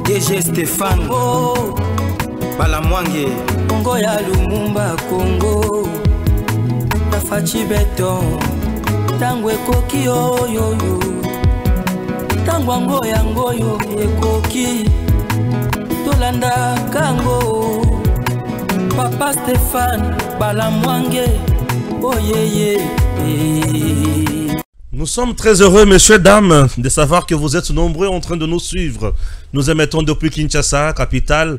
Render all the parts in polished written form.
DG Stéphane oh. Balamwange Congo ya Lumumba Congo Tafachi Beton Tangwe koki yo Tangwango yango yo ekoki Tolanda kango Papa Stéphane Balamwange oh yeah. Nous sommes très heureux, messieurs, dames, de savoir que vous êtes nombreux en train de nous suivre. Nous émettons depuis Kinshasa, capitale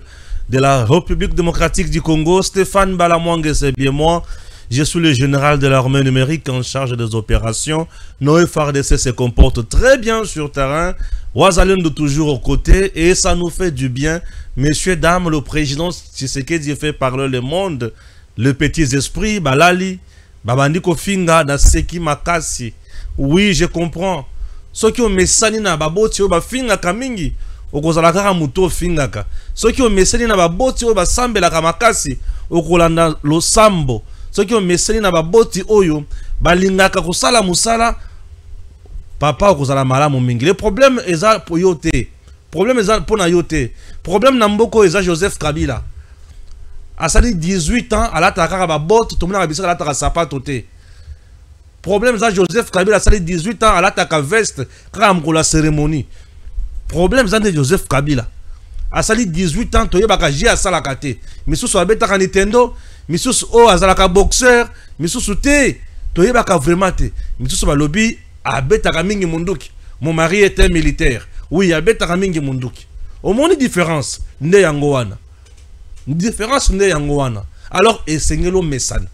de la République démocratique du Congo. Stéphane Balamwange, c'est bien moi. Je suis le général de l'armée numérique en charge des opérations. Nos FARDC se comportent très bien sur terrain. Ouazalène de toujours aux côtés et ça nous fait du bien. Messieurs, dames, le président Tshisekedi fait parler le monde. Le petit esprit, Balali, Babandiko Finga, Naseki Makasi. Oui, je comprends. Ceux qui ont messani na baboti ba finga kamingi, okozala kaka muto finga ka. Ceux qui ont messani na baboti ba sambela kamakasi, okolanda lo sambo. Ceux qui ont messani na baboti oyo balingaka kosala musala, papa okozala malamu mingi. Le problème eza po yote. Problème eza pona yote. Problème na mboko eza Joseph Kabila. Asali 18 ans ala takaka baboti, to mona bisaka ala taka sapato te. Problème ça Joseph Kabila a 18 ans à l'attaque veste quand la cérémonie. Problème ça de Joseph Kabila a 18 ans toye baka ji asala kate. Misusu abeta ka Nintendo, misusu o azalaka boxeur, misusu te toye baka vraiment te. Misusu ba lobby abeta ka mingi munduki. Mon mari était militaire. Oui, abeta ka mingi munduki. Au moins une différence nde yango wana. Une différence nde yango wana. Alors esengelo mesane.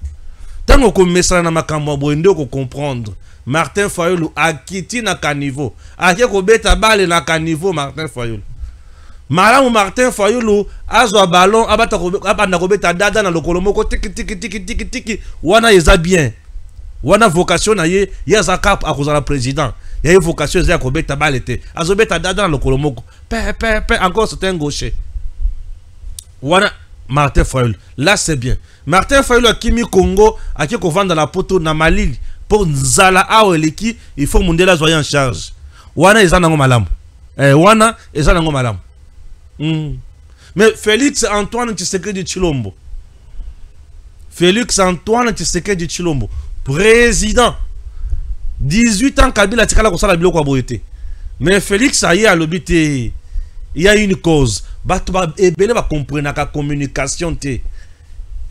Tant qu'on met ça dans ma camombo, on comprendre. Martin Fayulu a quitté na caniveau. A qui ko beta balle na caniveau Martin Fayulu. Malamu Martin Fayulu azo ballon abata ko beta dada na lokolomoko tiki wana yeza bien. Wana vocation na ye yeza cap a kozala président. Ya ye vocation za ko beta balle te. Azo beta dada na lokolomoko. Pe encore c'est un gaucher. Wana Martin Fayulu. Là, c'est bien. Martin Fayulu a Kimi Congo, a qui vendre la poto na Malili. Pour Nzala Aoueleki, il faut monter la joie en charge. Wana est zanango malam. Wana est zanango malam. Mais Félix Antoine Tshisekedi du Chilombo. Félix Antoine Tshisekedi du Chilombo. Président. 18 ans Kabila Tikala Kosala Biloko Aboyete. Mais Félix a y a l'obité. Il y a une cause. La communication.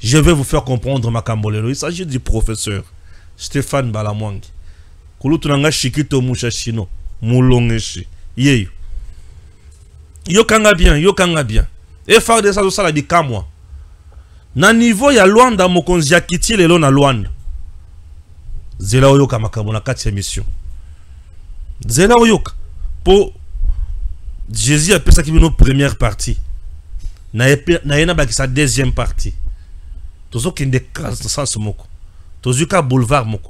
Je vais vous faire comprendre ma cambolero. Il s'agit du professeur Stéphane Balamwange. Kulutunanga Shikito Mushashino. Moulongeshi. Yeyo. Yokanga bien. Et faire des choses à la moi. Na niveau ya Luanda Mokonzi ya Kiti lelo na Luanda. Zela oyoka makamona 4e mission. Zela oyoka. Pour Jésus a fait ça qui est notre première partie. Naïna ba sa deuxième partie. Tozo qui de sens moko. Tozo ka boulevard moko.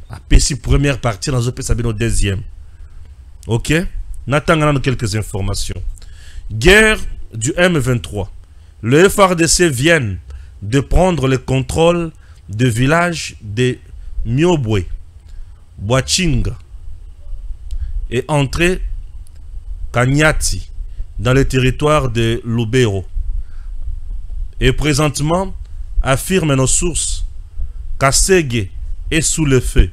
A pesi première partie dans ça notre deuxième. OK? N'attendons quelques informations. Guerre du M23. Le FARDC vient de prendre le contrôle du village de Miobwe, Boachinga et entrer Kanyati dans le territoire de Lubero. Et présentement, affirment nos sources, Kasege est sous le feu.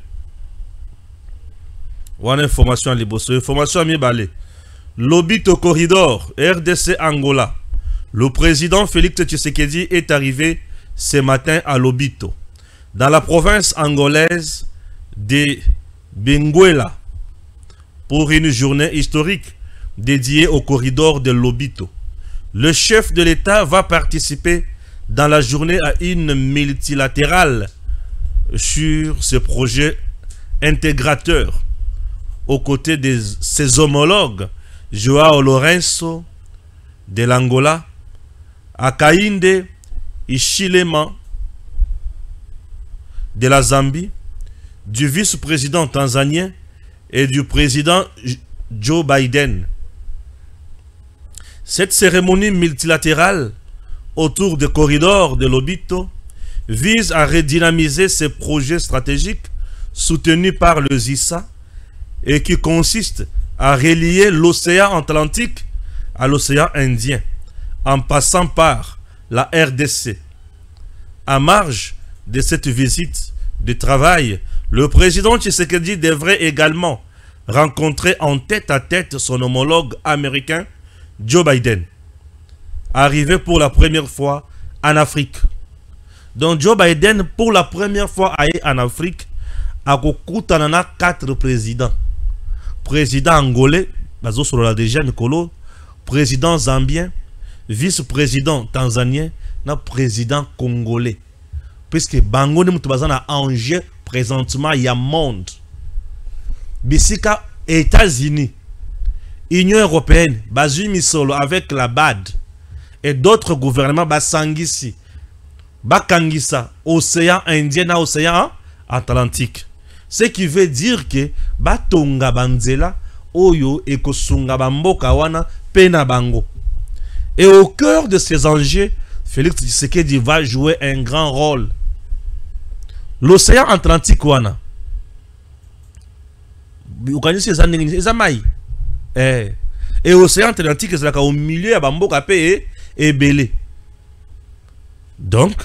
Voilà information à Liboso. Information à Mibale. Lobito corridor, RDC Angola. Le président Félix Tshisekedi est arrivé ce matin à Lobito, dans la province angolaise de Benguela, pour une journée historique dédié au corridor de Lobito. Le chef de l'État va participer dans la journée à une multilatérale sur ce projet intégrateur aux côtés de ses homologues Joao Lourenço de l'Angola, Hakainde Hichilema de la Zambie, du vice-président tanzanien et du président Joe Biden. Cette cérémonie multilatérale autour des corridors de Lobito vise à redynamiser ces projets stratégiques soutenus par le ZISA et qui consiste à relier l'océan Atlantique à l'océan Indien, en passant par la RDC. À marge de cette visite de travail, le président Tshisekedi devrait également rencontrer en tête-à-tête son homologue américain Joe Biden, arrivé pour la première fois en Afrique. Donc Joe Biden, pour la première fois en Afrique, a kokutanana 4 présidents. Président angolais, bazo solo déjà Nicolo, président zambien, vice-président tanzanien, na président congolais. Puisque bango ne mutubazana enjeu présentement il y a monde. Bisika États-Unis, Union européenne, bazumi solo avec la BAD et d'autres gouvernements basangisi, bakangisa, océan Indien na océan Atlantique. Ce qui veut dire que batonga banzela oyo ekosunga bamboka wana pena bango. Et au cœur de ces enjeux, Félix Tshisekedi va jouer un grand rôle. L'océan Atlantique wana. Vous connaissez les amaïs. Et l'océan Atlantique c'est au milieu ya bamboka pe et belé. Donc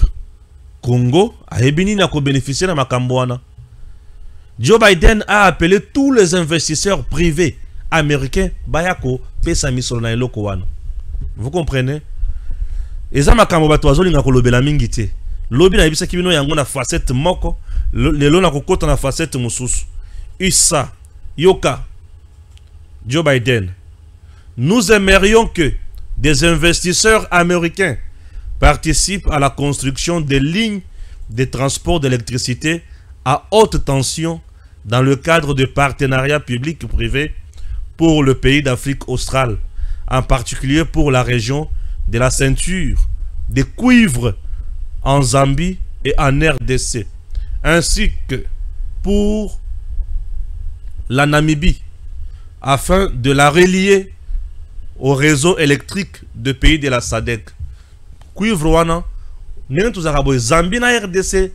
Congo a ebini na ko bénéficier na makambo wana. Joe Biden a appelé tous les investisseurs privés américains bayako pesa misolo na eloko wana. Vous comprenez? Eza makambo bato azolinga kolobela mingi te. Lobi na yebisa kibino yango na facette moko, lelo na kokota na facette mususu. Issa Yoka Joe Biden. Nous aimerions que des investisseurs américains participent à la construction des lignes de transport d'électricité à haute tension dans le cadre de partenariats publics-privés pour le pays d'Afrique australe, en particulier pour la région de la ceinture de cuivre en Zambie et en RDC, ainsi que pour la Namibie, afin de la relier au réseau électrique de pays de la SADC. Cuivre wana, nene tuzarabo Zambie na RDC,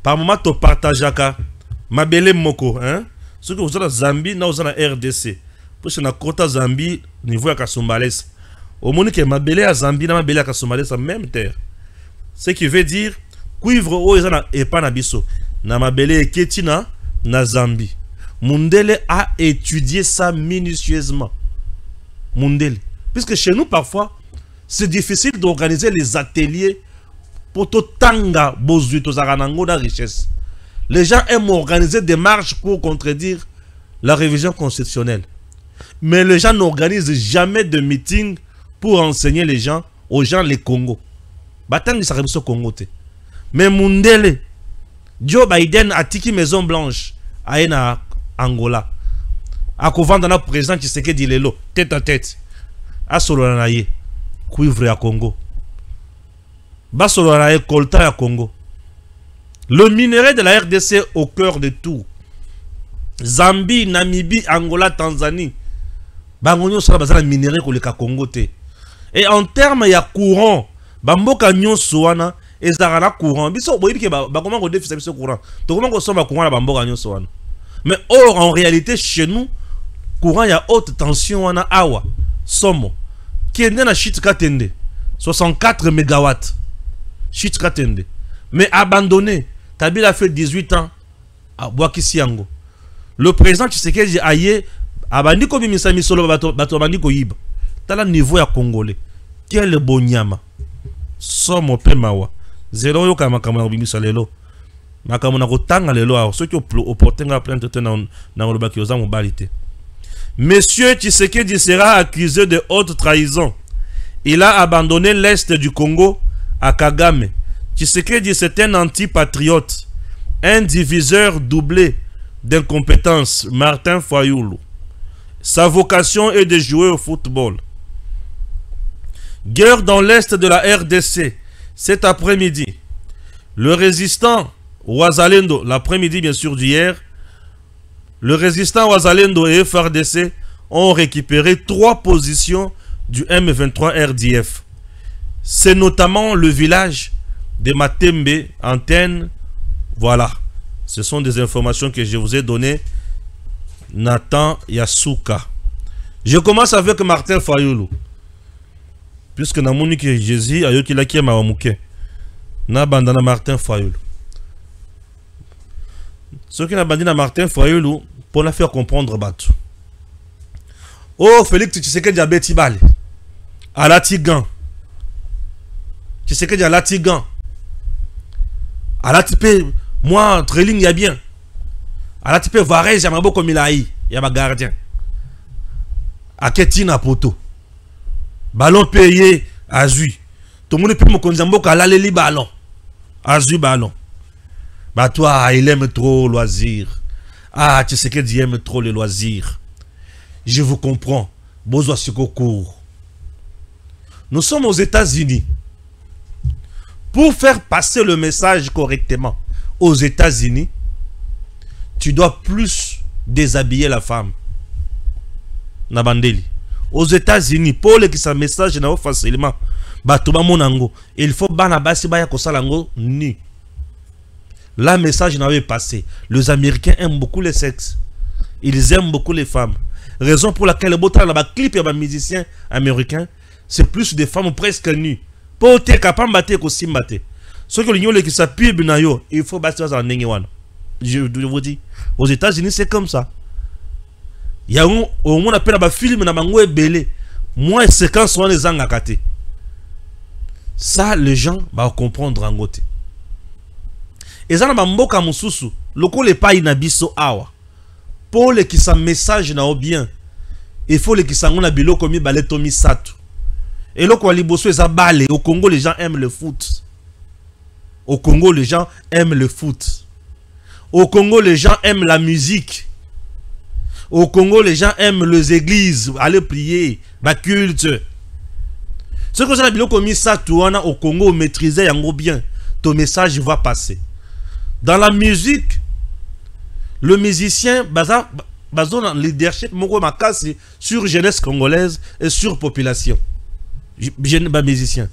par moment to partageaka mabele moko, hein? Ce que vous avez Zambie na vous avez RDC, parce que na kota Zambie niveau ya Kasumbalesa. Au monde que mabele à Zambie na mabele à Kasumbalesa même terre. Ce qui veut dire cuivre o ezana epa na biso na mabele eketina na Zambie. Mundele a étudié ça minutieusement. Mundele. Puisque chez nous, parfois, c'est difficile d'organiser les ateliers pour tout tanga bozu to zaranango da richesse. Les gens aiment organiser des marches pour contredire la révision constitutionnelle. Mais les gens n'organisent jamais de meeting pour enseigner les gens, aux gens les Congo. Batang ça au Congo te. Mais Mundele, Joe Biden a tiki Maison Blanche à na Angola. A kovanda na président Tshisekedi lelo tête à tête. A solo na ye cuivre à Congo. Ba solo na ye coltan à Congo. Le minerai de la RDC au cœur de tout. Zambie, Namibie, Angola, Tanzanie. Bangonyo sala bazala minerai ko le Congo te. Et en termes ya courant, bamboka nyonso wana ezara courant. Biso boyebi ke ba comment ko déficit biso courant. To comment ko somba courant na bamboka nyonso wana. Mais or en réalité chez nous courant ya haute tension wana awa somo qui est na chute katende 64 mégawatts chute katende mais abandonné. Kabila a fait 18 ans à Bouakisiango. Le président Tshisekedi aye abandi ko bimisa misolo bato bandi ko yiba. Tala niveau ya congolais. Quel bon nyama. Somo pe mawa. Zero yo kama kama bimisa lelo. Makamona kotanga lelo a ceux qui au portenga plainte na lobaki oza mobalité. Monsieur Tshisekedi sera accusé de haute trahison. Il a abandonné l'est du Congo à Kagame. Tshisekedi c'est un anti-patriote, un diviseur doublé d'incompétence, Martin Fayulu. Sa vocation est de jouer au football. Guerre dans l'est de la RDC cet après-midi. Le résistant Wazalendo, l'après-midi bien sûr d'hier, le résistant Wazalendo et FARDC ont récupéré 3 positions du M23 RDF. C'est notamment le village de Matembe, Antenne. Voilà, ce sont des informations que je vous ai données. Nathan Yasuka. Je commence avec Martin Fayulu. puisque na moni que Jésus a yoki la qui ma mouké na bandana Martin Fayulu. Ce qui n'a bandana Martin Fayulu pour la faire comprendre bateau. Oh Félix, tu sais que diabète bal. À la tigan. Tu sais que diabète la tigan. À la type moi trailing y a bien. À la type Varese j'aimerais beaucoup comme il a eu. Il y a ma gardien. À Ketina poto. Ballon payé à Zui. Tout le monde peut me conduire à l'aller ballon. À Zui ballon. Bah toi, il aime trop loisir. Ah, tu sais qu'il aime trop les loisirs. Je vous comprends. Besoin ce concours. Nous sommes aux États-Unis. Pour faire passer le message correctement aux États-Unis, tu dois plus déshabiller la femme. Nabandeli. Aux États-Unis, pour les qui sa message n'a pas facilement. Batuba monango. Il faut banabasi baya kosalango ni. La message n'avait passé. Les Américains aiment beaucoup le sexe. Ils aiment beaucoup les femmes. Raison pour laquelle le botin là-bas clip et les musiciens américains, c'est plus des femmes presque nues. Pour te capable battre aussi battre. Ce que l'union qui s'appuie benayo, il faut battre ça en nengewan. Je vous dis, aux États-Unis c'est comme ça. Il y a au moins appelle à film na bango belé. Moi séquence sont les angakate. Ça les gens va comprendre en côté. Et ça na mboka mususu, loko le pa inabiso awa. Pour les qui sa message na bien. Il faut les qui sangona biloko mi baleto mi satu. Et là, quand les balles, au Congo, les gens aiment le foot. Au Congo, les gens aiment le foot. Au Congo, les gens aiment la musique. Au Congo, les gens aiment les églises, aller prier, la culte. Ce que j'ai dit, comme ça, au Congo, maîtriser bien. Ton message va passer. Dans la musique, le musicien, basé dans le leadership, sur jeunesse congolaise et sur population. Je ne suis pas musicien.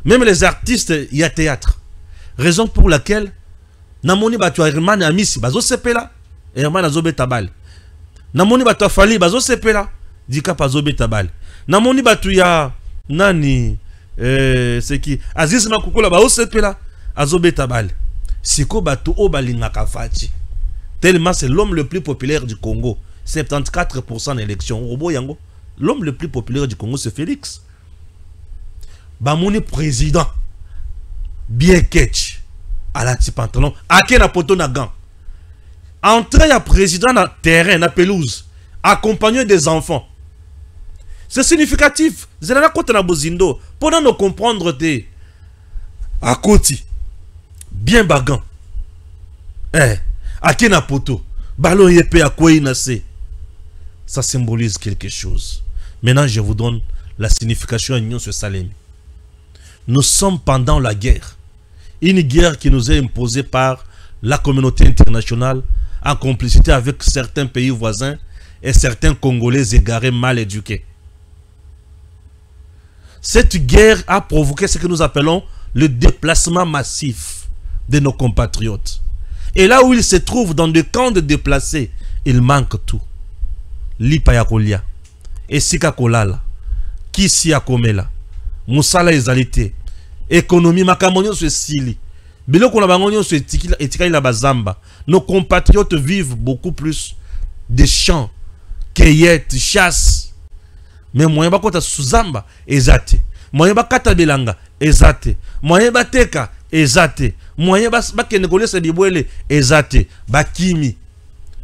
Même les artistes, il y a théâtre. Raison pour laquelle, Namoni Batua Herman Amisi, Bazo Sepela, Herman Azobe Tabal. Namoni Batua Fali, Bazo Sepela, Dika Pazobe Tabal. Namoni Batuya, Nani, c'est qui Aziz Makukola, Bazo Sepela, Azobe Tabal. Siko Batu Obalinga Kafachi. Tellement c'est l'homme le plus populaire du Congo. 74% d'élection. Robo Yango. L'homme le plus populaire du Congo, c'est Félix. Bamouni président bien catch à la type pantalon à quel poto na gant entrer à président na terrain na pelouse accompagné des enfants, c'est significatif. Zelana kota na bozindo pendant nous comprendre te à côté bien bagan à quel poto ballon yepé à quoi inase, ça symbolise quelque chose. Maintenant je vous donne la signification union sur Salem. Nous sommes pendant la guerre. Une guerre qui nous est imposée par la communauté internationale en complicité avec certains pays voisins et certains Congolais égarés mal éduqués. Cette guerre a provoqué ce que nous appelons le déplacement massif de nos compatriotes. Et là où ils se trouvent dans des camps de déplacés, il manque tout. Lipayakolia, Esika Kolala, Kisia Komela, Moussala Ezalité, économie makamonio se sili. Biloko na bangonio se etikali la bazamba. Nos compatriotes vivent beaucoup plus de champs, cueillettes, chasse. Mais moyen ba kota suzamba ezate. Moyen ba kata bilanga ezate. Moyen ba teka ezate. Moyen ba kene kolesa bibwele ezate. Ba kimi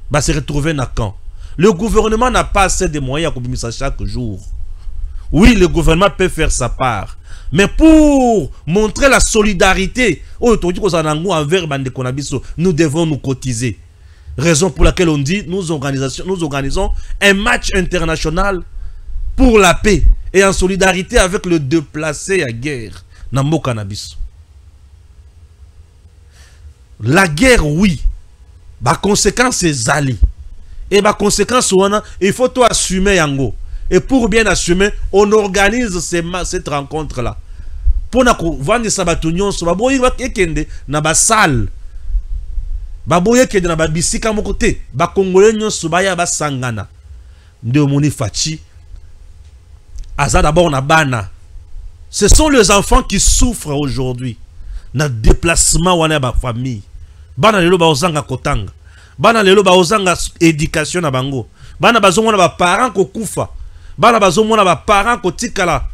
ba se retrouver na camp. Le gouvernement n'a pas assez de moyens à communiquer chaque jour. Oui, le gouvernement peut faire sa part. Mais pour montrer la solidarité envers Bandekonabiso, nous devons nous cotiser. Raison pour laquelle on dit nous organisons un match international pour la paix et en solidarité avec le déplacé à guerre. Nambo Cannabis. La guerre, oui. La conséquence, c'est Zali. Et la conséquence, il faut tout assumer Yango. Et pour bien assumer, on organise cette rencontre-là. Pour vendre sabatunion, baboye kende na basal. Baboye kende na babisika mokote. Ba Congolais nyon subaya ba sangana. Nde omoni fachi. Aza d'abord na bana. Ce sont les enfants qui souffrent aujourd'hui. Na déplacement wana ba famille. Bana lelo ba ozanga kotanga. Bana lelo ba ozanga éducation na bango. Bana bazomona ba parents ko kufa. Bana bazomona ba parents ko tikala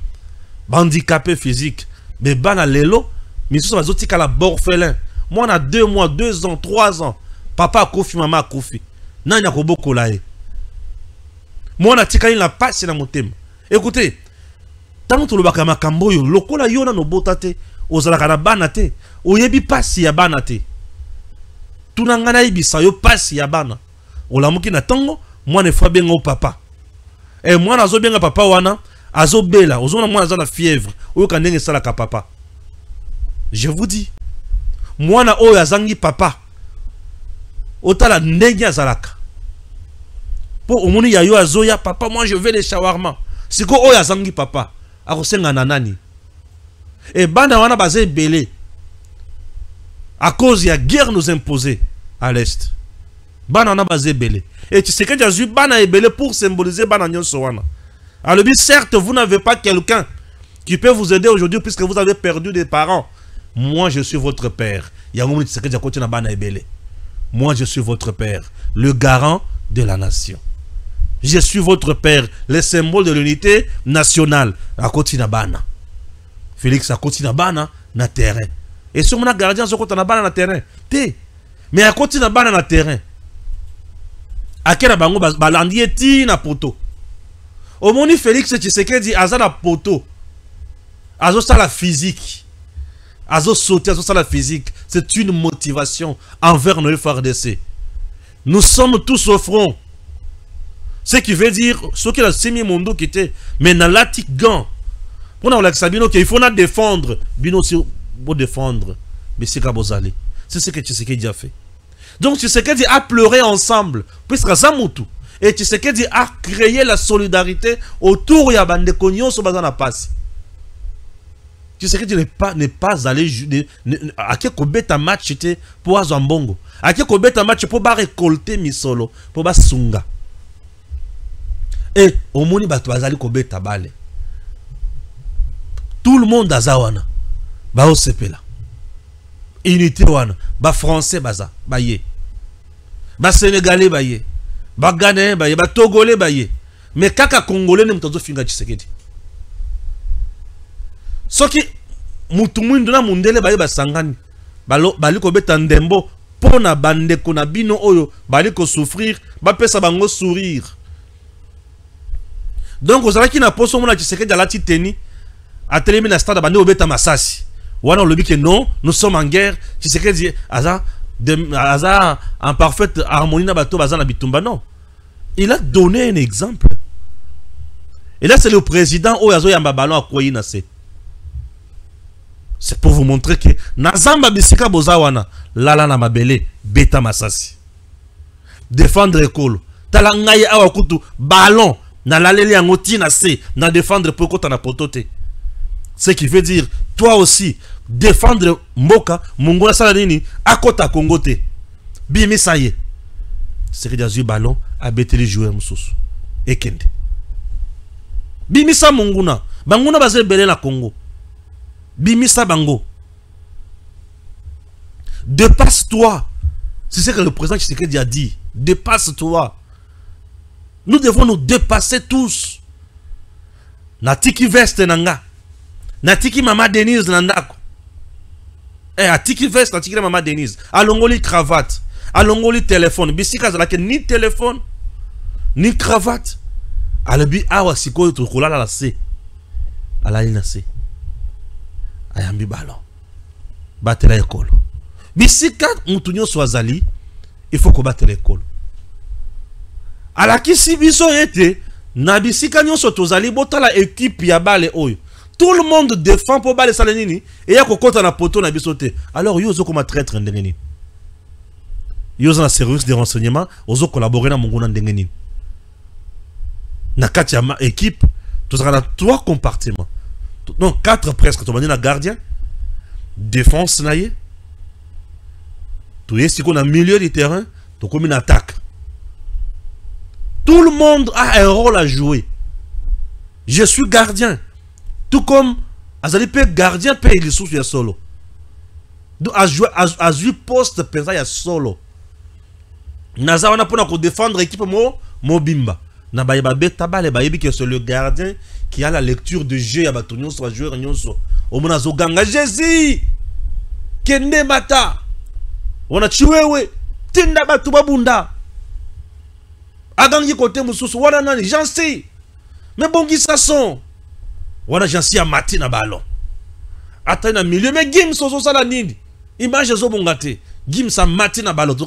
handicapé physique. Mais bana lelo misusu bazo tikala orphelin. Moi na 2 mois, 2 ans, 3 ans. Papa kofi, maman kofi. Nanya ko bokola e. Moi na tikali la passe na motema. Écoutez, tant que le makambo yo lokola yo na no botate ozalaka na bana te oyebi pasi ya bana te tunanga na ibisa yo pasi ya bana olamuki na tango mwana fa benga o papa e mwana azo benga papa wana azo bela ozona mwana za na fièvre oyo kandenge sala ka papa. Je vous dis mwana oyo azangi papa otala ndenge azalaka po omoni ya yo azoya papa moi je veux les shawarma siko oyo azangi papa akosenga na nani. Et bana wana bazé belé à cause de la guerre nous imposée à l'est. Bana wana bazé belé. Et tu sais que Jésus bana est belé pour symboliser bana nyonso wana. Alors certes vous n'avez pas quelqu'un qui peut vous aider aujourd'hui puisque vous avez perdu des parents. Moi je suis votre père. Yango tu sais que Jésus na bana est belé. Moi je suis votre père, le garant de la nation. Je suis votre père, le symbole de l'unité nationale. À côté na bana. Félix a côté na bana na terrain. Et si on a gardien sur côté na bana na terrain, té. Mais à côté na bana na terrain. À quel bango balandier ti na poto. Au moni Félix Tshisekedi aza na poto. Azo ça la physique. Azo sauter azo ça la physique. C'est une motivation envers nos FARDC. Nous sommes tous au front. Ce qui veut dire, ce qui a semi mondo qui était, mais dans l'atique gant, pour nous dire qu'il faut défendre, bino si pour défendre, mais c'est Kabozali. C'est ce que Tshisekedi a fait. Donc Tshisekedi a pleuré ensemble, puisque Zamutu, et Tshisekedi a créé la solidarité autour de bande Konyo sur Bazana Pass. Tshisekedi n'est pas allé à quel kobeta match était pour Azambongo, à quel kobeta match pour récolter misolo, pour Basunga. Et au moni bato bazali kobeta bale. Tout le monde azawana. Ba osepela. Unité wana. Ba français baza. Ba ye. Ba sénégalais ba ye. Ba ghanéen ba ye. Ba togolais ba ye. Mais kaka congolais ne mutazo finga Tshisekedi. Soki mutu mwindu na mundele ba ye ba sangani. Bali kobeta ndembo. Pona bande kona bino oyo. Bali ko souffrir. Ba pesa bango sourire. Donc, vous savez qu'il n'a pas son nom à Tshisekedi à la titani, à télémine à stade à bandé au bêta massassi. Ou alors le but que non, nous sommes en guerre. Tshisekedi aza en parfaite harmonie na bateau bazan bitumba. Non. Il a donné un exemple. Et là, c'est le président Oyazo Yamba Ballon à Kouyi Nase. C'est pour vous montrer que Nazamba Bisika Bozawana, Lala na Mabele, bêta massassi. Défendre l'école. Talangaye Awakutu, ballon. Na laleli angoti na se na défendre pour na potote. Ce qui veut dire toi aussi défendre mboka mungola sala nini akota kongote. Bimi saye. C'est que Jésus ballon a bêté les joueurs mususu. Ekende. Bimi sa munguna banguna baze belé na Congo. Bimi sa bango. Dépasse-toi. C'est ce que le président Tshisekedi a dit. Dépasse-toi. Nous devons nous dépasser tous. Natiki veste nanga. Natiki mama Denise nandako. Atiki veste natiki mama Denise. Alongoli cravate. Alongoli téléphone. Bisika zalake ni téléphone ni cravate. Alabi awa siko to kolala la se. Alali na se. Ayambi ballon. Batela école. Bisika mutunyo swazali. Il faut combattre l'école. Alaki si biso ete na bisika nyonso tozali botala équipe ya bale oyo. Tout le monde défend pour bale salenini et ya kokota na poto na biso te. Alors yo zo comme traître ndengeni. Yo za na service de renseignement, ozo collaborer na mongona ndengeni. Na kati ya équipe, tozala na 3 compartiments. Non, 4 presque. To bandi na gardien, défense na ye. To yesi ko na milieu du terrain, to komi na attaque. Tout le monde a un rôle à jouer. Je suis gardien. Tout comme azali pe gardien pe il sous ya solo. Donc a joué poste pensa ya solo. Naza wana pona ko défendre équipe mobimba. Na ba beta bale ba yebi que c'est le gardien qui a la lecture de jeu ya batonyo sur joueur nyonso. O mona zo ganga Jésus. Kende mata. Wana chiwewe tinda batu babunda. Agangi côté mususu wana nani jansi. Mais bongi sason. Wana jansi a mati na ballon. Ata na milieu mais Gims sozo sala nini. Image zo bongate. Gims a mati na ballon. To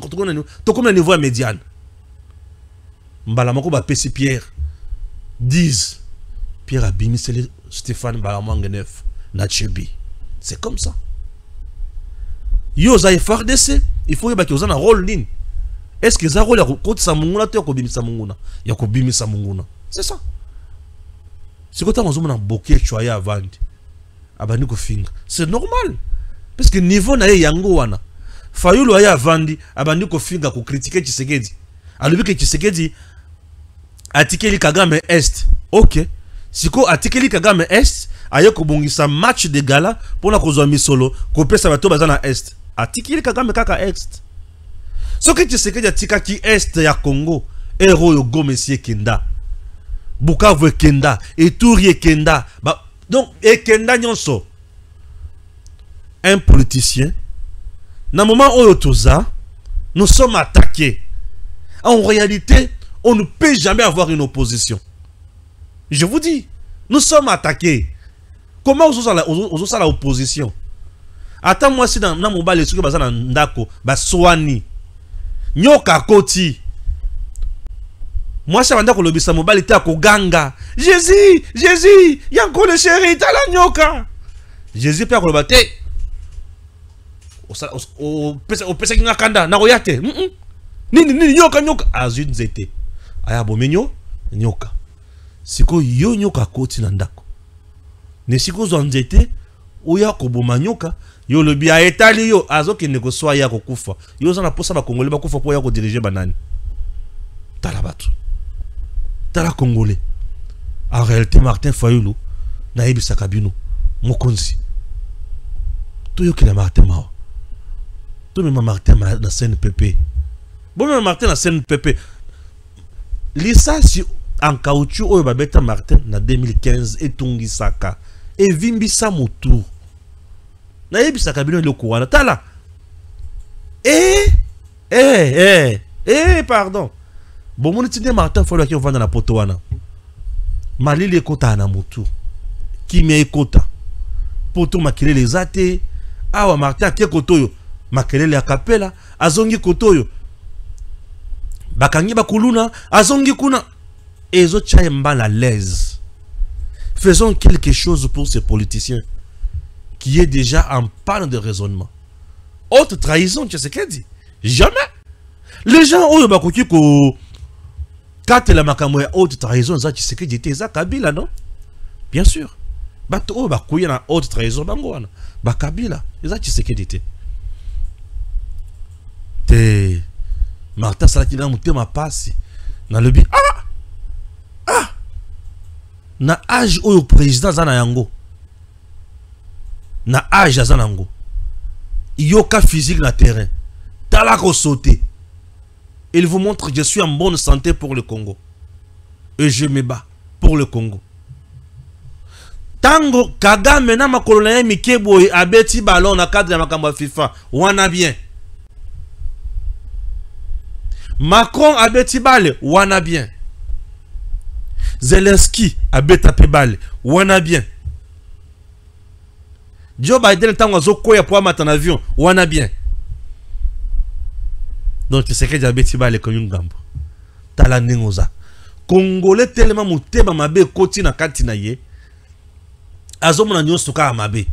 comme niveau médiane. Mbala moko ba pesi Pierre. 10. Pierre a bimi c'est Stéphane Balamwanga 9 na Chebi. C'est comme ça. Yo za FARDC, il faut que vous avez un rôle nini. Est-ce que ça rôle ya ko samunguna to ko bimisa munguna? Ya ko bimisa munguna. C'est ça. C'est quand on a boké choya avandi. Abani ko finga. C'est normal. Parce que niveau na yango wana. Fayulu aya avandi abani ko finga ko critiquer Tshisekedi. Alobi que Tshisekedi atikeli Kagame Est. OK. Siko atikeli Kagame Est, aye ko bongisa match de gala pour na kozwa misolo ko pesa bato bazana Est. Atikeli Kagame kaka Est. Ce que Tshisekedi atika ki Est ya Congo, héros yo go monsieur Kenda. Bukavu Kenda, Ituri Kenda. Donc Kenda nyonso. Un politicien. Dans le moment où nous sommes attaqués. En réalité, on ne peut jamais avoir une opposition. Je vous dis, nous sommes attaqués. Comment on a l'opposition? Attends moi si dans mon bal les trucs bazana ndako ba soani. Nyoka koti. Moi ça ndako lobisa mobile ta ko ganga. Jésus, Jésus, yanko le chéri ta la nyoka. Jésus père ko bate. O pesa kinga kanda na royate. Nini nyoka azun zete. Aya bomenyo nyoka. Siko yo nyoka koti na ndako. Ne siko zo nzete oya ko boma nyoka. Yo le bia etali yo azoki neko soa ya kokufa. Yo zana posa ba Congolais ba kufa po ya ko diriger banani. Tala batu. Tala Congolais. En réalité Martin Fayulu na yebisa kabino mokonzi. To yo kila Martin mao. To même Martin na CNPP. Bon même Martin na CNPP. Licence en caoutchouc oyo ba beta Martin na 2015 etongi saka et vimbisa motu. Na yebisa kabino le kouana tala. Pardon. Bon mon tinde Martin Fayulu qui vend na poto wana. Malili ekota na motu. Kimi ekota. Poto makile les ate. Awa Martin ke kotoyo. Makelele ya kapela azongi kotoyo. Bakangi bakuluna azongi kuna. Ezo chaye mbala l'aise. Faisons quelque chose pour ces politiciens qui est déjà en panne de raisonnement. Haute trahison, tu sais ce qu'elle dit? Jamais. Les gens ont eu ko quand la makamwe haute trahison, ça tu sais que j'étais ça Kabila non? Bien sûr. Bato o bakuya na haute trahison bangoana. Ba Kabila, ça tu sais que j'étais. Te Martin Salaki na mutema pasi na lebi na âge au président zana yango na âge zana yango yoka physique na terrain tala ko sauter. Il vous montre que je suis en bonne santé pour le Congo et je me bats pour le Congo. Tango Kagame na makolona mikebo abeti ballon na cadre ya makambo FIFA wana bien. Macron a beti bale, wana bien. Zelensky a beti bale, wana bien. Joe Biden tango zo koya pour matin avion, wana bien. Donc tu sais que j'ai beti bale comme ngambo. Tala ningoza. Congolais tellement muteba mabe koti na kati na ye. Azomo na nyoso ka mabe.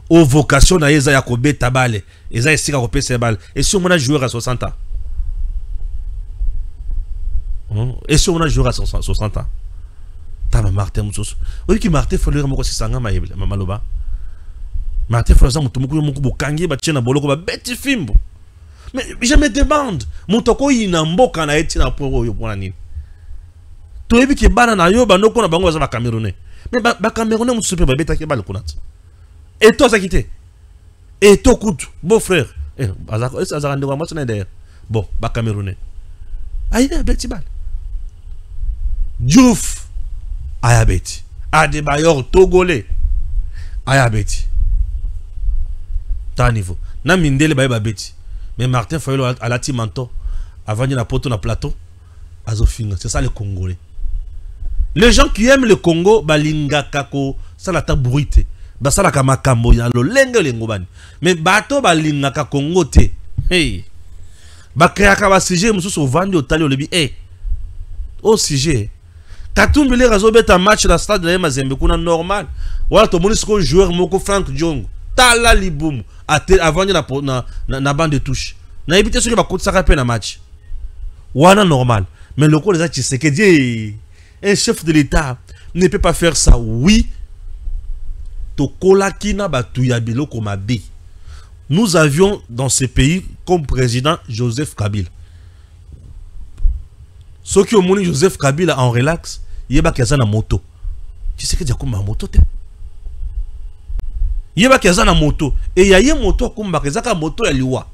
O vocation na yeza ya ko beta bale, eza esika ko pesa bale. Et si on a joueur à 60 ans. Et si on a joué à 60 ans, Tama Martin Moussous. Oui, qui Martin Fayulu moko sisanga maloba. Martin Fayulu mutumu moko bokangi ba tchena boloko ba beti fimbo. Mais je me demande, mutoko ina mboka na eti na poro yo pona nini. To yebi ki bana na yo ba ndoko na bango za ba Camerounais. Mais ba Camerounais mususu pe ba beta ke ba lokunat. Et toi, ça quitté. Et toi, écoute, beau frère. Bon, bah Camerounais. Aïe, Betty Bal. Diouf. Aïe, Betty. Adebayor, Togolais. Aïe, Betty. T'as un niveau. Na mindele ba Betty. Mais Martin Fayolo à la Timanto. Avant de la poto na plateau. C'est ça les Congolais. Les gens qui aiment le Congo, balinga kako, ça la tabouite. Ba ça la kamakambo ya lo lenge lengobani. Mais bato balinga ka Congo te. Hey. Ba créaka ba sujet mususu vandi otali olebi eh. Au sujet. Katumbi les razo beta match la stade de Mazembe kuna normal. Wala to monisko joueur moko Frank Jong. Tala liboum avant na bande de touche. Na éviter ce qui va coûter ça rappelle na match. Wana normal. Mais le coup les achis c'est que dit un chef de l'État ne peut pas faire ça. Oui. Tokolakina batuyabilo komabe. Nous avions dans ce pays comme président Joseph Kabila. Ceux qui ont moni Joseph Kabila en relax, yeba kaza na moto. Tu sais que diako ma moto te. Yeba kaza na moto et yaye moto kumba kaza moto ya liwa.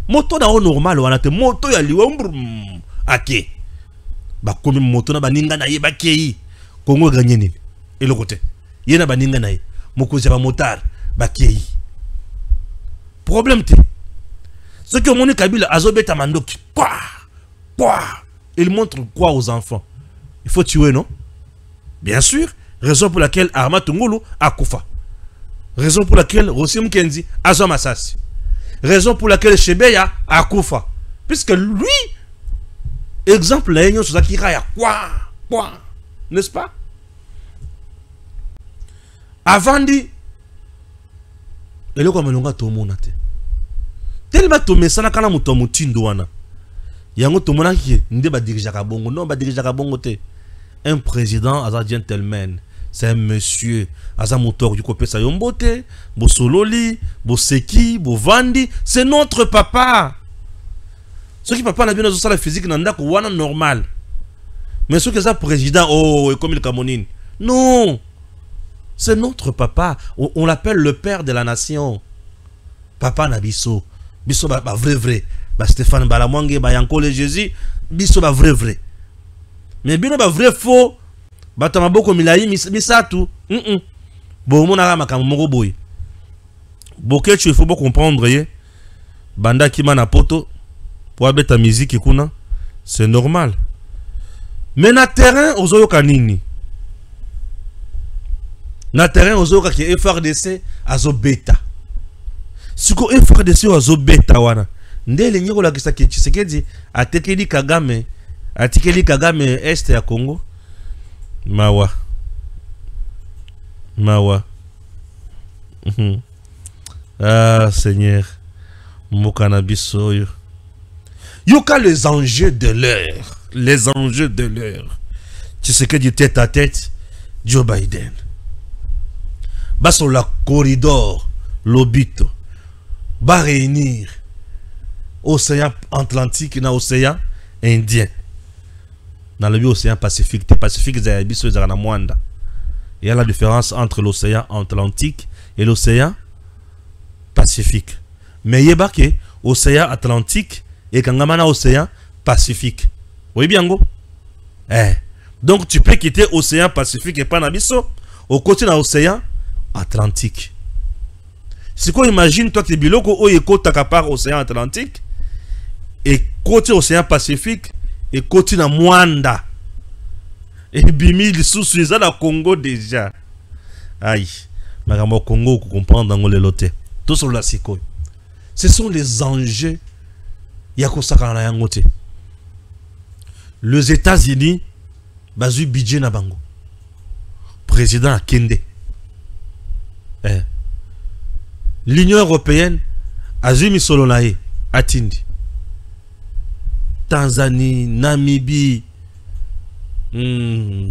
Moto na normal wana te moto ya liwa ake. Ba komi moto na baninga na yeba kei. Kongo gagné nini. Et le côté. Yena baninga na ye. Mokozi ba motard ba kei. Problème te. Ceux qui ont moni Kabila azobeta mandoki. Quoi? Il montre quoi aux enfants? Il faut tuer, non? Bien sûr. Raison pour laquelle Arma Tungulu a Koufa. Raison pour laquelle Rosim Kenzi a Zomasasi. Raison pour laquelle Shebeya a Koufa. Puisque lui, exemple, la union sur Zakira, il y a quoi? N'est-ce pas? Avant dit, il y a comme Tomonate. Tellement Tomé Sanakana Mutomoutindo wana. Yango Tomona qui n'est pas dirigé à Bongo. Non, pas dirigé à Bongo. Un président, un gentleman. C'est un monsieur. Un moteur du côté Sayombote, Bo Sololi, Bo Seki, Bo Vandi. C'est notre papa. Ceux qui papa n'a bien dans la physique n'ont pas normal. Mais ceux qui sont président, oh, comme il Camonine. Non. C'est notre papa. On l'appelle le père de la nation. Papa Nabiso. Biso ba vrai. Ba Stéphane Balamwange, ba Yankole Jésus. Biso ba vrai. Mais bino ba vrai faux. Ba tamaboko milayi misatu. Bon mon ara makambo moko boy. Boké tu il faut comprendre ye. Banda ki mana poto pour abeta musique kuna. C'est normal. Mais na terrain ozoyo kanini. Na terrain ozoyo ka ki FRDC azo beta. Siko FRDC azo beta wana. Ndele nyiko la kisa ki Tshisekedi atekeli Kagame est ya Congo. Mawa. Ah Seigneur. Mokanabiso yo. Yoka les enjeux de l'heure. Tshisekedi tête à tête Joe Biden. Baso la corridor lobito. Va réunir Océan Atlantique et Océan Indien. Dans le océan Pacifique, il y a la différence entre l'océan Atlantique et l'océan Pacifique. Mais il y a l'océan Atlantique et l'océan Pacifique. Oui, bien, go. Donc, tu peux quitter l'océan Pacifique et pas Nabiso au côté de l'océan Atlantique. C'est quoi, imagine, toi, que tu es côté par l'océan Atlantique et côté l'océan Pacifique. Et côté na Mwanda. Et bimi sous la Congo déjà. Aïe. Mais au Congo, vous comprenez dans le lote. Tout sur la siko. Ce sont les enjeux. Les États-Unis, bazu budget na bango. Président Kende. L'Union européenne, azumi solonae, atindi. Tanzanie, Namibie,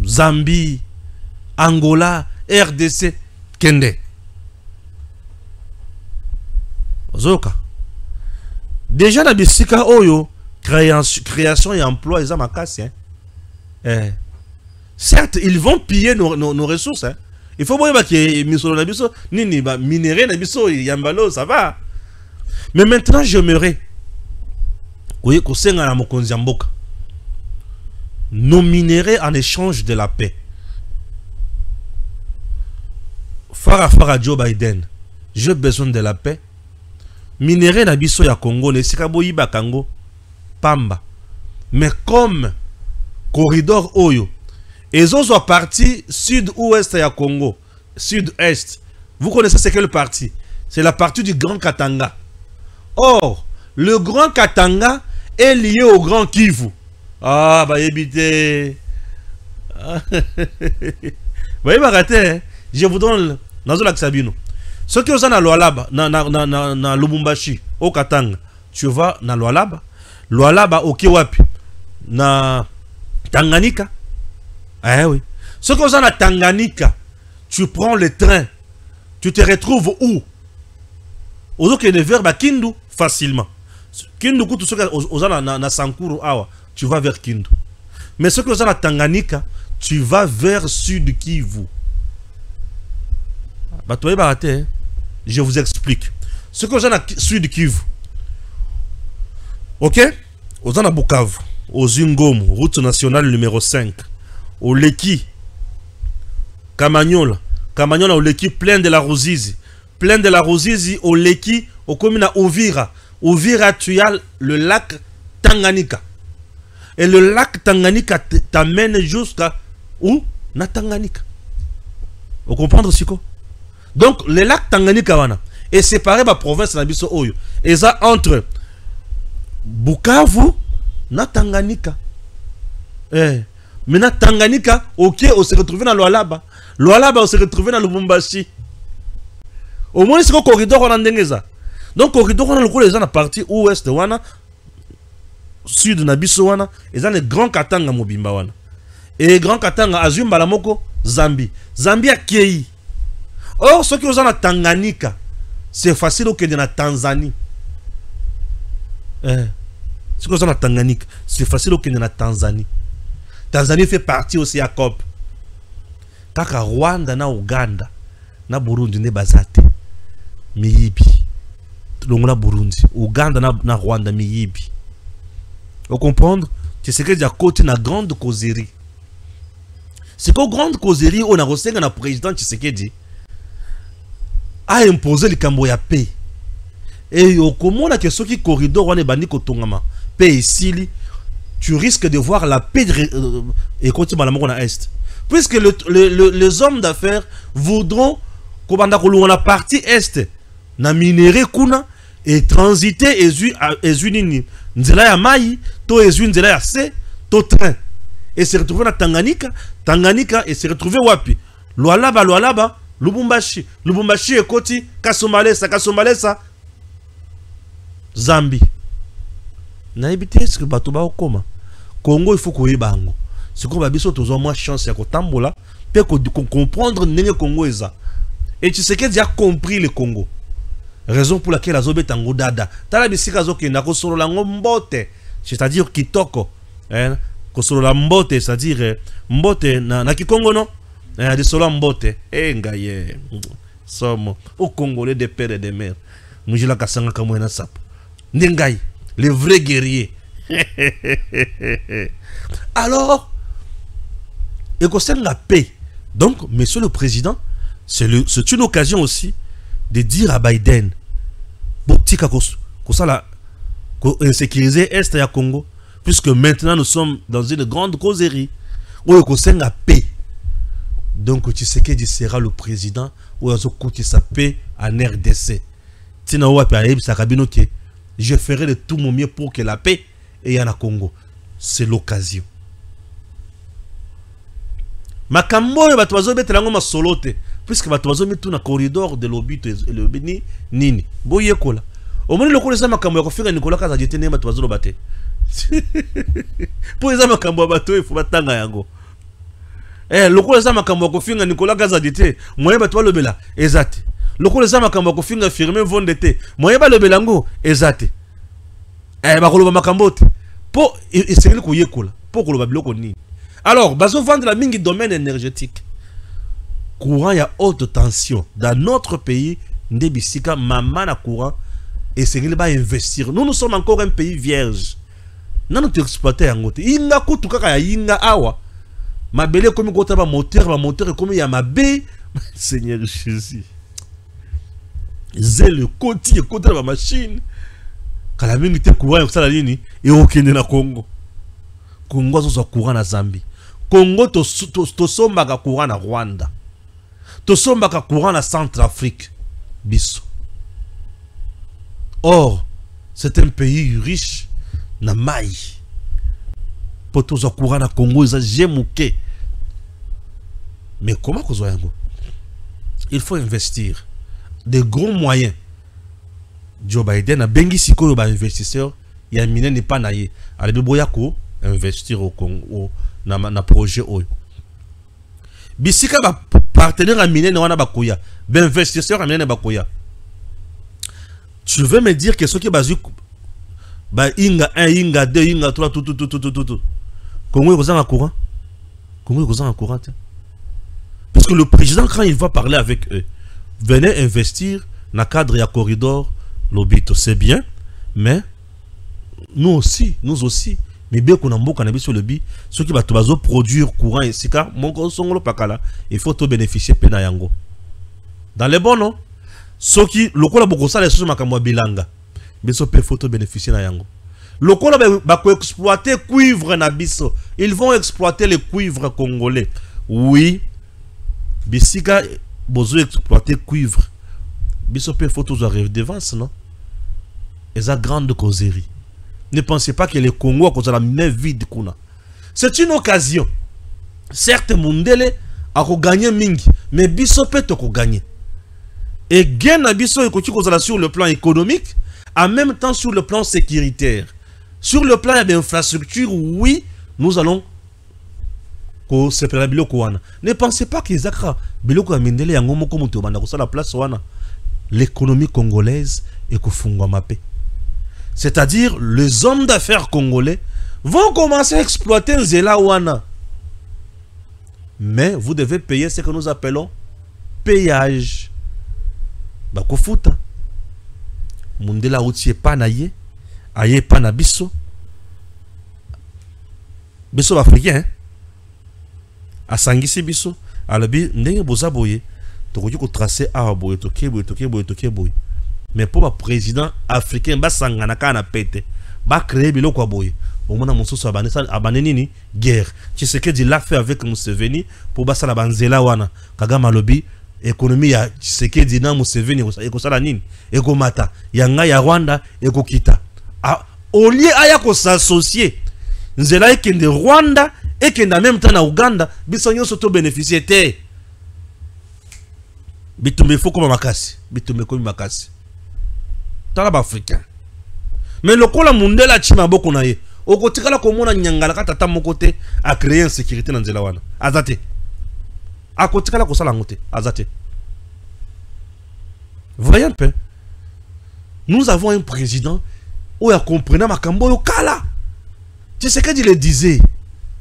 Zambie, Angola, RDC, Kende. Zoka. Déjà dans Bissika Oyo, création et emploi, ils ont ma casse. Certes, ils vont piller nos ressources. Il faut voir que misolo na biso nini ba minéré na biso yambalo ça va. Mais maintenant j'aimerais ko senga na mokonzi mboka. Nos minéraux en échange de la paix. Fara Joe Biden, j'ai besoin de la paix. Minéraux na biso ya Congo ne sika boyiba kango pamba. Mais comme corridor oyo et autres sont partis sud-ouest à Congo, sud-est. Vous connaissez c'est quelle partie? C'est la partie du Grand Katanga. Or, le Grand Katanga est lié au Grand Kivu. Ah, bah évitez. Bah il raté. Je vous donne Nazola Sabino. Ceux qui sont dans Lualaba, na Lubumbashi, au Katanga, tu vas dans Lualaba. Lualaba au Kiwapi, na Tanganyika. Ah oui. Ceux qui sont dans Tanganyika, tu prends le train. Tu te retrouves où? Aujourd'hui, il vers Kindu facilement. Kindu, tout ce qui est dans Sankuru, tu vas vers Kindu. Mais ceux qui sont dans Tanganyika, tu vas vers Sud Kivu. Je vous explique. Ceux qui sont dans Sud Kivu, ok? Aux dans Bukavu, aux Zingom, route nationale numéro 5, au Leki, Kamanyola, au Leki, plein de la Rosizi, au Leki, au commune à Uvira. Uvira, tu as le lac Tanganyika. Et le lac Tanganyika t'amène jusqu'à où? Na Tanganyika. Vous comprenez ce que? Donc, le lac Tanganyika est séparé par la province de Biso Oyo. Et ça entre Bukavu na Tanganyika. Maintenant, Tanganyika, ok, on se retrouve dans Lualaba. Lualaba, on se retrouve dans Lubumbashi. Au moins, c'est un corridor on a ndengeza. Donc, corridor on a le coup les gens à partie ouest wana, sud na biso wana, et les grands Katanga mobimba wana. Et grand Katanga azumba la moko Zambie. Zambie a Kei. Or, ceux qui sont en Tanganyika, c'est facile au Kenya, en Tanzanie. Ceux qui sont en Tanganyika, c'est facile au Kenya, en Tanzanie. Tanzanie fait partie aussi à COP. Kaka Rwanda na Uganda, na Burundi ne bazate. Miyibi. Donc na Burundi, Uganda na Rwanda miyibi. Vous comprenez? C'est ce que j'ai à côté na grande causerie. C'est qu'au grande causerie, on a reçu un président Tshisekedi a imposé le cambo ya paix. Et au comment la question qui corridor on est bandi kotongama paix ici, tu risques de voir la paix et continue à la est. Puisque les hommes d'affaires voudront qu'on la partie est na minéré kuna et transiter et nini nzela ya mai to ezu nzela ya C to train et se retrouver na Tanganyika et se retrouver wapi Lualaba Lubumbashi ekoti Kasumbalesa Zambie na ebité ce que bato ba okoma Congo il faut ko yebango c'est qu'on va biso tozo moins chance ya kotambola pe ko comprendre nenge Congo eza et tu sais que déjà compris le Congo, raison pour laquelle azobe tango dada tala bisika zo kenda ko solo la ngombote c'est-à-dire kitoko ko solo la mbote c'est-à-dire mbote na kikongo non de solo mbote ngaye somo au Congolais de père et de mère mujila kasanga kamwe na sap ndengai les vrais guerriers. Alors et concerne la paix, donc monsieur le président, c'est une occasion aussi de dire à Biden botika kosala ko insécuriser est ya Congo, puisque maintenant nous sommes dans une grande causerie où il concerne la paix. Donc Tshisekedi sera le président où il a sa paix en RDC. Je ferai de tout mon mieux pour que la paix ait en Congo. C'est l'occasion. Makambo batuazo betelango masolote puisque batuazo metu na corridor de l'obito le bini nini boye kola omoni lokole sa makambo ya kofinga Nicolas Kazadjete ne batuazo lobate pour eza makambo bato il faut batanga yango lokole sa makambo ya kofinga Nicolas Kazadjete moye batu lobela ezate lokole sa makambo ya kofinga Firmin Vondete moye ba lobela ngo ezate bakoloba makambo te po esengeli koyekola po koloba biloko nini. Alors, bazo vendre la mingi domaine énergétique. courant ya haute tension dans notre pays nde bisika mama na courant et c'est qu'il va investir. Nous sommes encore un pays vierge. Nous nous exploiter yango te. Inga kutu kaka ya inga awa. Mabele comme kota ba moteur comme ya mabe. Seigneur Jésus. Zèle côté ba machine. Kala mingi te courant ça la nini et okende na Congo. Congo so courant na Zambie. Congo to somba ka courant na Rwanda. To somba ka courant na Centrafrique. Biso. Or, c'est un pays riche na mai. Poto za courant na Congo za jemuke. Mais comment qu'on soit yango? Il faut investir des gros moyens. Joe Biden a bengi sikoyo ba investisseur ya mine n'est pas naye. Ale boya ko investir au Congo na projet oyo. Bisika ba partenaire a mine na wana bakoya. Ben investisseur a mine na bakoya. Tu veux me dire que ce qui est basé ba inga 1 inga 2 inga 3 tout Congo est en courant. Congo est en courant. Parce que le président quand il va parler avec eux, venez investir dans le cadre ya corridor l'obito, c'est bien, mais nous aussi, mais bien qu'on a beaucoup cannabis sur le bi, ceux qui va produire courant et sika mon songolo pakala, il faut tout bénéficier pena yango. Dans les bons non, ceux qui le kola beaucoup ça les choses makamwa bilanga, mais so peut photo bénéficier na yango. Le kola ba exploiter cuivre na biso, ils vont exploiter les cuivres congolais. Oui, bisika bozo exploiter cuivre. Biso peut photos arrivent devant non. Et ça grande causerie. Ne pensez pas que les Congo a causé la main vide kuna. C'est une occasion. Certes, Mundele a gagné mingi, mais biso peut te gagner. Et gain à biso est sur le plan économique, en même temps sur le plan sécuritaire. Sur le plan de l'infrastructure, oui, nous allons ne pensez pas qu'ils ont la place l'économie congolaise est mappé. C'est-à-dire les hommes d'affaires congolais vont commencer à exploiter Nzela Wana. Mais vous devez payer ce que nous appelons péage. Bakofuta. Mundela outie pas naye, aye pas na biso. Biso africain. A sangisi biso, alabi ndenge boza boye, tokoki ko tracer a boye toke boye. Mais pour le président africain, ba sangana kana pete, ba créer biloko boye. Au moins mosusu abane nini guerre. Tu sais que dit l'a fait avec Museveni pour basa la banzela wana. Kagame lobi économie ya Tshisekedi dit na Museveni eko sala nini? Eko mata. Yanga ya Rwanda eko kita. Au lieu aya ko s'associer. Nzela ekende Rwanda et que en même temps na Uganda, bisonyo soto bénéficier te. Bitumbe faut comme makasi, bitumbe comme makasi. Talaba africain. Mais le kola mundela chima boko na ye. Okotikala komona nyangala kata tata mokote a créer insécurité dans nzela wana. Azate. Akotikala ko sala ngote, azate. Voyez un peu. Nous avons un président où il a compris makambo yo kala. Tu sais que il le disait.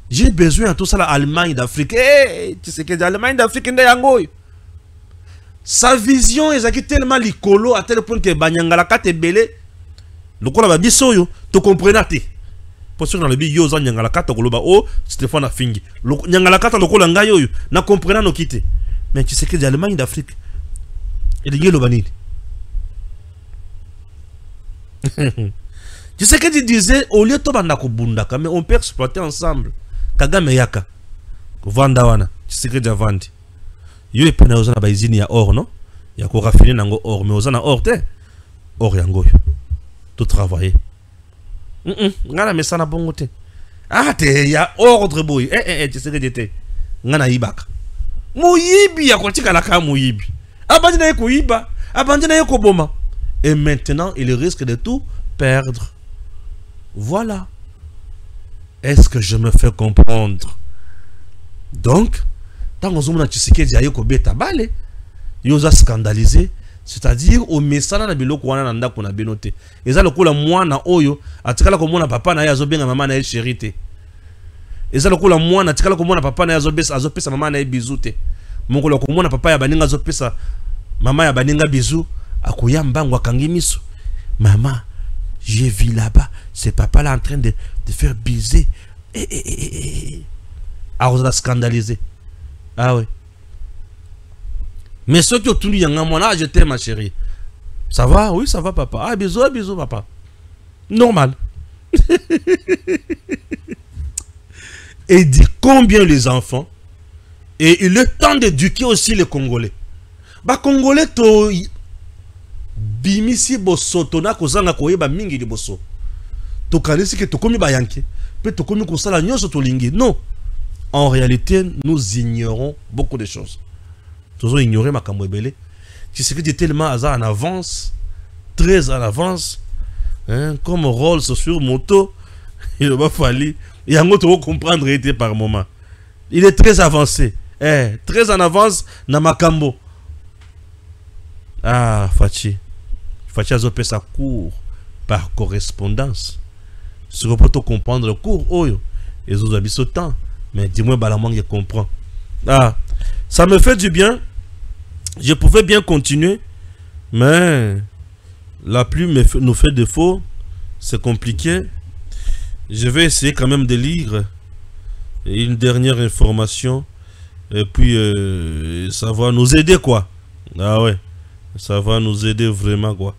J'ai besoin de tout ça l'Allemagne d'Afrique. Hey, tu sais que l'Allemagne d'Afrique est yangoy. Sa vision est tellement licolo à tel point que Banyangala kate belé. Le quoi la biso yo, tu comprenais te. Pour ceux dans le bi yo zan Nyangala kate koloba oh Stéphane Afingi. Le Nyangala kate le kola nga yo na comprenant no kite. Mais tu sais que l'Allemagne d'Afrique. Et le banini. Tu sais que tu disais au lieu de banda ko bundaka mais on peut exploiter ensemble. Kagame yaka vanda wana tshisekedi avandi yo epana ozana ba izini ya or non ya ko raffiner nango or mais ozana or te or yango yo tout travailler ngana mesana bongo te te ya ordre boy tshisekedi te ngana ibaka muyibi ya kotika la ka muyibi abandi na ko yiba abandi na ko boma et maintenant il risque de tout perdre. Voilà. Est-ce que je me fais comprendre? Donc, tant qu'on a Tshisekedi a yoko beta bale, yoza scandalisé, c'est-à-dire au message na biloko wana nda ko na benote. Eza lokola mwana oyo atikala ko mona papa na yazo benga mama na ye chérie te. Eza lokola mwana atikala ko mona papa na yazo besa azopesa mama na ye bisou te. Mon kolo komona papa ya baninga zo pesa maman ya baninga bisou akoya mbango akangi miso. Maman, j'ai vu là-bas, c'est papa là en train de faire baiser. Ah, on a scandalisé. Ah oui. Mais ceux qui ont tout dit, je t'aime ma chérie. Ça va? Oui, ça va papa. Ah, bisous papa. Normal. Et dit combien les enfants. Et il est temps d'éduquer aussi les Congolais. Bah Congolais to bimisi boso tona kozanga koyeba mingi di boso. To kanisi ke to komi bayanke. Pe to komi kosala nyonso to lingi. Non. En réalité, nous ignorons beaucoup de choses. Nous ignorons makambo ebele. Tu sais que tu es tellement en avance, très en avance, hein, comme Rolls sur moto, il va falloir. Et en gros, comprendre été par moment. Il est très avancé. Très en avance dans makambo. Ah, Fachi. Fachi a fait sa cours par correspondance. Si on peut comprendre le cours, oh, ils ont habité ce temps. Mais dis-moi, Balamang, je comprends. Ah, ça me fait du bien. Je pouvais bien continuer, mais la pluie nous fait défaut. C'est compliqué. Je vais essayer quand même de lire une dernière information. Et puis, ça va nous aider, quoi. Ah ouais, ça va nous aider vraiment, quoi.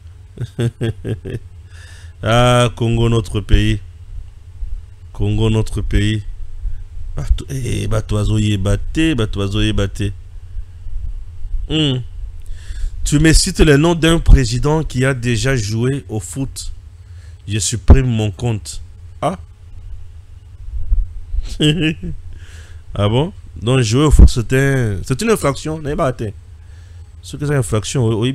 Ah, Congo, notre pays. Congo, notre pays. Tu me cites le nom d'un président qui a déjà joué au foot. Je supprime mon compte. Ah? Ah bon? Donc jouer au foot, c'est une infraction. Ce que c'est une infraction, oui,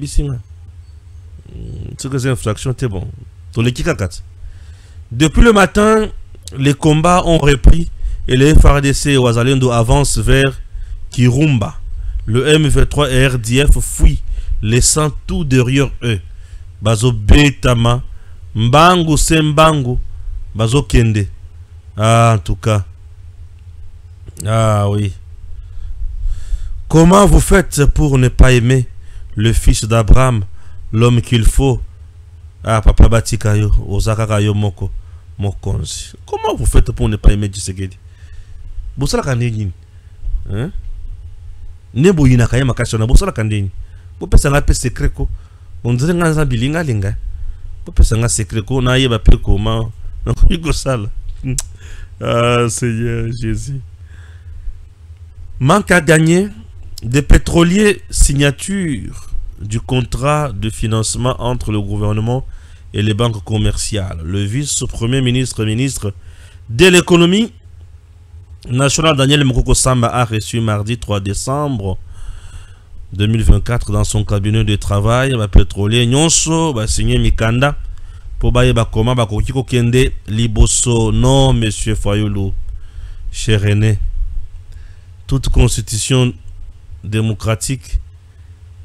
ce que c'est une infraction, c'est bon. Depuis le matin, les combats ont repris et les FARDC et Ouazalendo avancent vers Kirumba. Le M23 et RDF fuient, laissant tout derrière eux. Bazo Betama, Mbangu Sembangu, Bazo Kende. Ah, en tout cas. Ah oui. Comment vous faites pour ne pas aimer le fils d'Abraham, l'homme qu'il faut? Ah, Papa Batikayo, Ozakakayo Moko, Mokonzi. Comment vous faites pour ne pas aimer Tshisekedi? Bosala Kandeni. Hein? Nebo yina kaya makasho na bosala Kandeni. Bopesa nga pe secret ko. On dirait nga za bilinga linga. Bopesa nga secret ko na yeba pe comment. Nako sala. Ah, Seigneur Jésus. Manque à gagner. Des pétroliers, signature du contrat de financement entre le gouvernement et les banques commerciales. Le vice-premier ministre de l'économie nationale Daniel Mokoko Samba a reçu mardi 3 décembre 2024 dans son cabinet de travail ba pétrolier nyonso ba signé mikanda pour ba yeba koma ba kokiko kende liboso. Non, monsieur Fayulu, cher René, toute constitution démocratique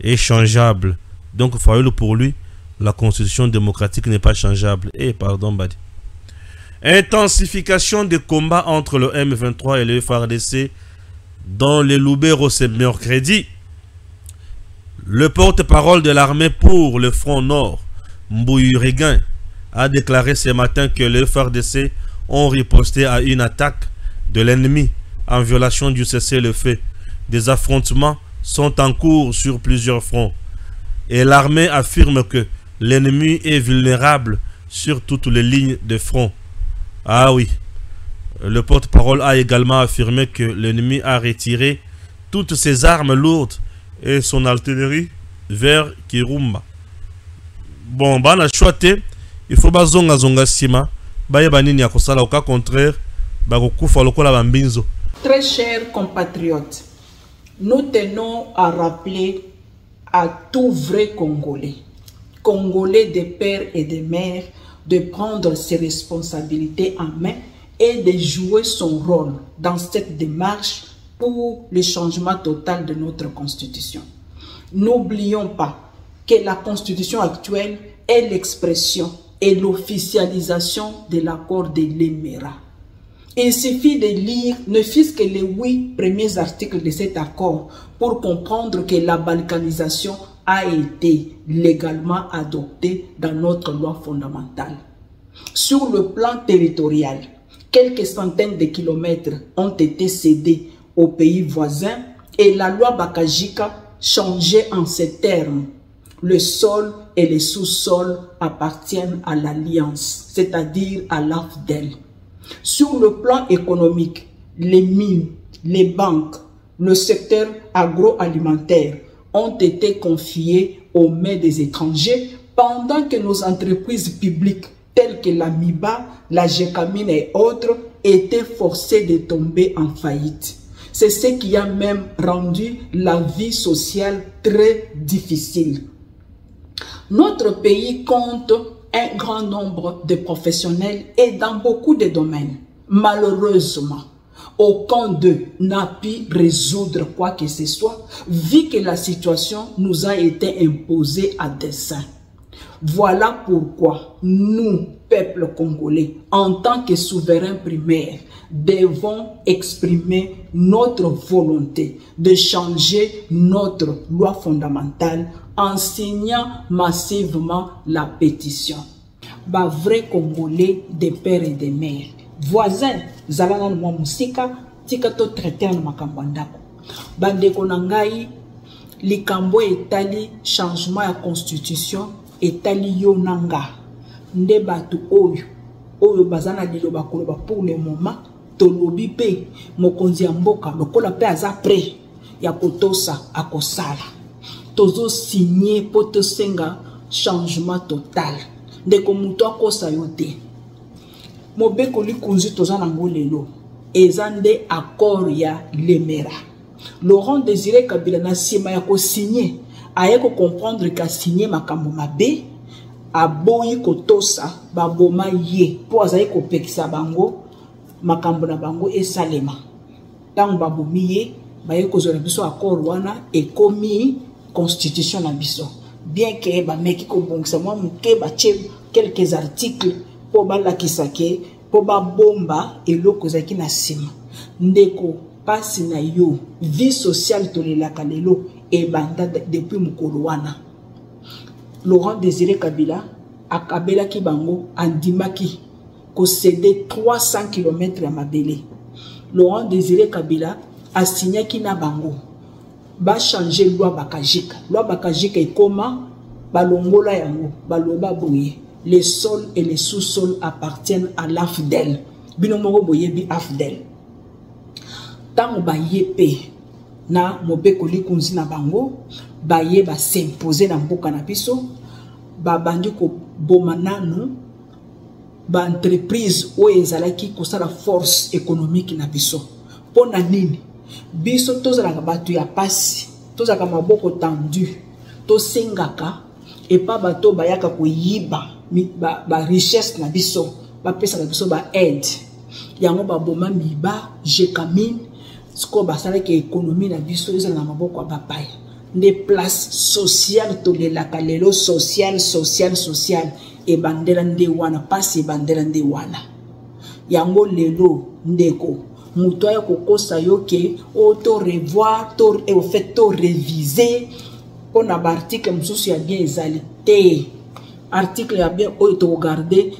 est changeable. Donc Fayulu, pour lui, la constitution démocratique n'est pas changeable. Pardon, Badi. Intensification des combats entre le M23 et le FARDC dans les Lubero ce mercredi. Le porte-parole de l'armée pour le front nord, Mbouyu Reguin, a déclaré ce matin que les FARDC ont riposté à une attaque de l'ennemi en violation du cessez-le-feu. Des affrontements sont en cours sur plusieurs fronts et l'armée affirme que l'ennemi est vulnérable sur toutes les lignes de front. Ah oui, le porte-parole a également affirmé que l'ennemi a retiré toutes ses armes lourdes et son artillerie vers Kirumba. Bon, bah, on a choisi, il faut pas zonga sima, bah, banini akosala, au cas contraire, bah, kufa lokola bambinzo. Très chers compatriotes, nous tenons à rappeler à tout vrai Congolais, Congolais de pères et de mères, de prendre ses responsabilités en main et de jouer son rôle dans cette démarche pour le changement total de notre constitution. N'oublions pas que la constitution actuelle est l'expression et l'officialisation de l'accord de l'Emera. Il suffit de lire ne fût-ce que les 8 premiers articles de cet accord pour comprendre que la balkanisation a été légalement adoptée dans notre loi fondamentale. Sur le plan territorial, quelques centaines de kilomètres ont été cédés aux pays voisins et la loi Bakajika changeait en ces termes. Le sol et les sous-sols appartiennent à l'Alliance, c'est-à-dire à l'AFDEL. Sur le plan économique, les mines, les banques, le secteur agroalimentaire ont été confiés aux mains des étrangers pendant que nos entreprises publiques telles que la MIBA, la GECAMINE et autres étaient forcées de tomber en faillite. C'est ce qui a même rendu la vie sociale très difficile. Notre pays compte un grand nombre de professionnels et dans beaucoup de domaines. Malheureusement, aucun d'eux n'a pu résoudre quoi que ce soit, vu que la situation nous a été imposée à dessein. Voilà pourquoi nous, peuple congolais, en tant que souverain primaire, devons exprimer notre volonté de changer notre loi fondamentale en signant massivement la pétition. Ba vrai Congolais des pères et des mères, voisins, zalana na musika, tika to traiter na makambandako. Bandeko nangai, likambo etali changement ya constitution etali yonanga. Nde batu oyo bazana liloba koloba pour le moment, tolobi pe mokonzi ya mboka lokola pe aza prêt ya kotosa akosala. Tozo signé pour te senga changement total. Ndeko muto akosa yote. Mobeko li kunzi toza nango lelo. Ezande accord ya Lemera. Laurent Désiré Kabila na sima ya ko signé. Aye ko comprendre ka signé makambo mabe. Aboyi kotosa baboma ye. Po azaye ko pekisa bango makambo na bango esalema. Tango babomi ye baye ko zora biso accord wana ekomi constitution na biso. Bien que ba meki ko bongisa moi muke ba che quelques articles po ba la kisake po ba bomba eloko zaki na sima. Ndeko pasi na yo vie sociale to le lakalelo e banda depuis mukolo wana. Laurent Désiré Kabila akabela ki bango andimaki ko céder 300 km à Mabele. Laurent Désiré Kabila a signé ki na bango ba changer loi Bakajika. Loi Bakajika est comment balongola yango baloba boye. Les sols et les sous-sols appartiennent à l'AFDEL. Binomoro boye bi AFDEL. Tango ba yepe na mobeko likunzi na bango ba ye ba s'imposer na mboka na biso ba bandi ko bomanano ba entreprise o ezalaki ko sala force économique na biso. Pona nini biso tozalaka bato ya pasi, tozalaka maboko tendu, tosengaka et pas bato bayaka ko yiba ba richesse na biso, ba pesa na biso ba aide. Yango ba boma miba, GECAMINE, sko ba sala ke économie na biso ezala na maboko ba paya. Des places sociales to le lakalelo social e bandera nde wana pasi bandera nde wana. Yango lelo ndeko muto ya kokosa yoke auto revoir to et au fait to réviser pour na article msusu ya bien ezalité article ya bien auto regarder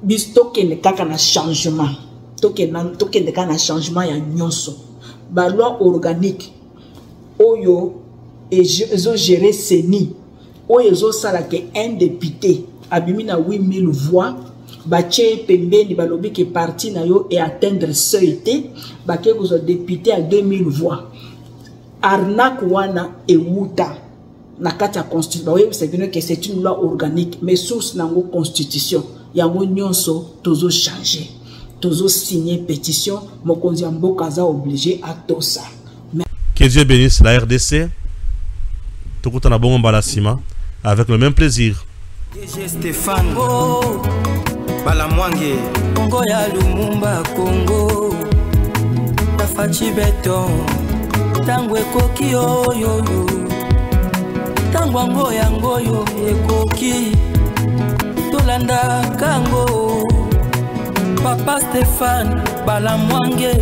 bisto ke kaka na changement to ke kaka na changement ya nyonso ba loi organique oyo ezo gérer seni oyo ezo sala ke un député abimi na 8000 voix bache pembeni balobi ke parti na yo et atteindre seuil te bake ko député à 2000 voix arnaque wana e wuta na kati ya constitution bawe c'est bien que c'est une loi organique mais source nango constitution yango nyonso tozo changer tozo signer pétition mokonzi mboka za obligé à tosa. Que Dieu bénisse la RDC. Tokutana bongo balasima avec le même plaisir. DG Stéphane Balamwange Congo ya Lumumba Congo Bafachi Beton Tango ekoki oyo Tango yango ekoki Tolanda kango Papa Stéphane Balamwange,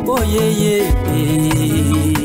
oh yeah yeah.